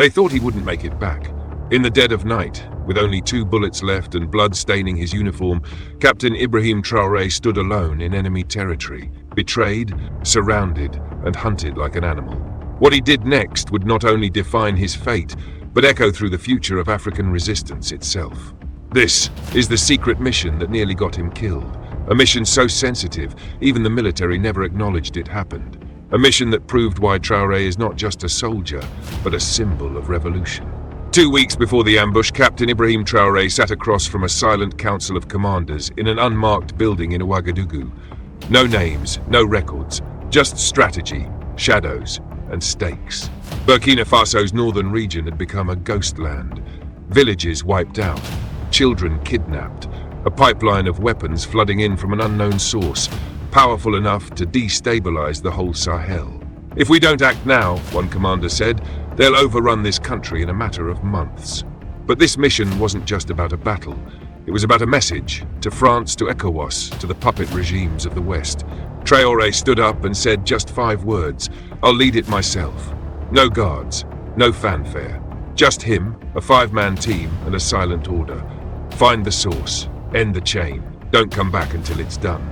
They thought he wouldn't make it back. In the dead of night, with only 2 bullets left and blood staining his uniform, Captain Ibrahim Traoré stood alone in enemy territory, betrayed, surrounded, and hunted like an animal. What he did next would not only define his fate, but echo through the future of African resistance itself. This is the secret mission that nearly got him killed. A mission so sensitive, even the military never acknowledged it happened. A mission that proved why Traoré is not just a soldier, but a symbol of revolution. 2 weeks before the ambush, Captain Ibrahim Traoré sat across from a silent council of commanders in an unmarked building in Ouagadougou. No names, no records, just strategy, shadows, and stakes. Burkina Faso's northern region had become a ghost land. Villages wiped out, children kidnapped, a pipeline of weapons flooding in from an unknown source, powerful enough to destabilize the whole Sahel. If we don't act now, one commander said, they'll overrun this country in a matter of months. But this mission wasn't just about a battle. It was about a message to France, to ECOWAS, to the puppet regimes of the West. Traoré stood up and said just 5 words, "I'll lead it myself." No guards, no fanfare. Just him, a 5-man team, and a silent order. Find the source, end the chain, don't come back until it's done.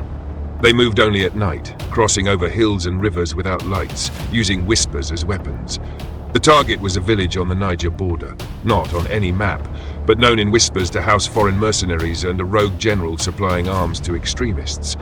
They moved only at night, crossing over hills and rivers without lights, using whispers as weapons. The target was a village on the Niger border, not on any map, but known in whispers to house foreign mercenaries and a rogue general supplying arms to extremists.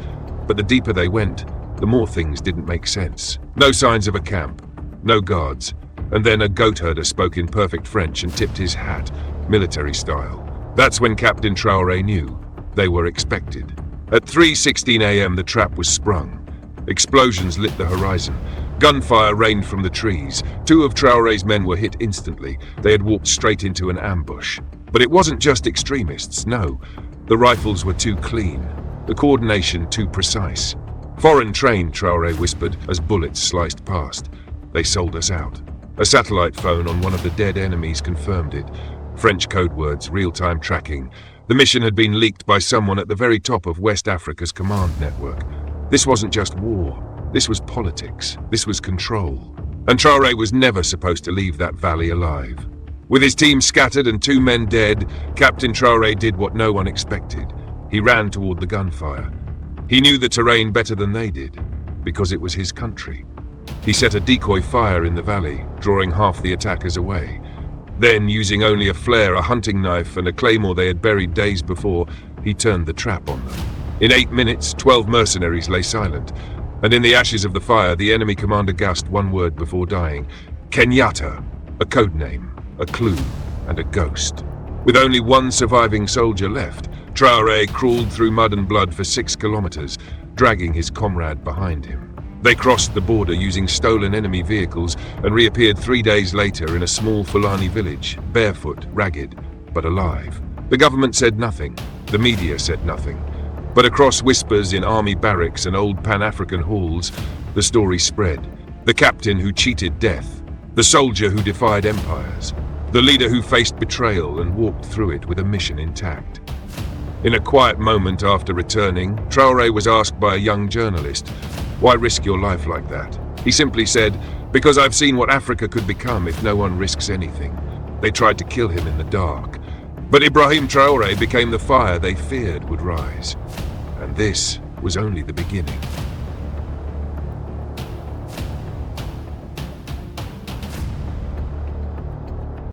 But the deeper they went, the more things didn't make sense. No signs of a camp, no guards, and then a goat herder spoke in perfect French and tipped his hat, military style. That's when Captain Traoré knew they were expected. At 3:16 a.m. the trap was sprung. Explosions lit the horizon. Gunfire rained from the trees. 2 of Traoré's men were hit instantly. They had walked straight into an ambush. But it wasn't just extremists, no. The rifles were too clean, the coordination too precise. "Foreign trained," Traoré whispered as bullets sliced past. "They sold us out." A satellite phone on one of the dead enemies confirmed it. French code words, real-time tracking. The mission had been leaked by someone at the very top of West Africa's command network. This wasn't just war. This was politics. This was control. And Traoré was never supposed to leave that valley alive. With his team scattered and 2 men dead, Captain Traoré did what no one expected. He ran toward the gunfire. He knew the terrain better than they did, because it was his country. He set a decoy fire in the valley, drawing half the attackers away. Then, using only a flare, a hunting knife, and a claymore they had buried days before, he turned the trap on them. In 8 minutes, 12 mercenaries lay silent, and in the ashes of the fire, the enemy commander gasped one word before dying: Kenyatta, a code name, a clue, and a ghost. With only 1 surviving soldier left, Traoré crawled through mud and blood for 6 kilometers, dragging his comrade behind him. They crossed the border using stolen enemy vehicles and reappeared 3 days later in a small Fulani village, barefoot, ragged, but alive. The government said nothing. The media said nothing. But across whispers in army barracks and old Pan-African halls, the story spread. The captain who cheated death. The soldier who defied empires. The leader who faced betrayal and walked through it with a mission intact. In a quiet moment after returning, Traoré was asked by a young journalist, "Why risk your life like that?" He simply said, "Because I've seen what Africa could become if no one risks anything." They tried to kill him in the dark. But Ibrahim Traoré became the fire they feared would rise. And this was only the beginning.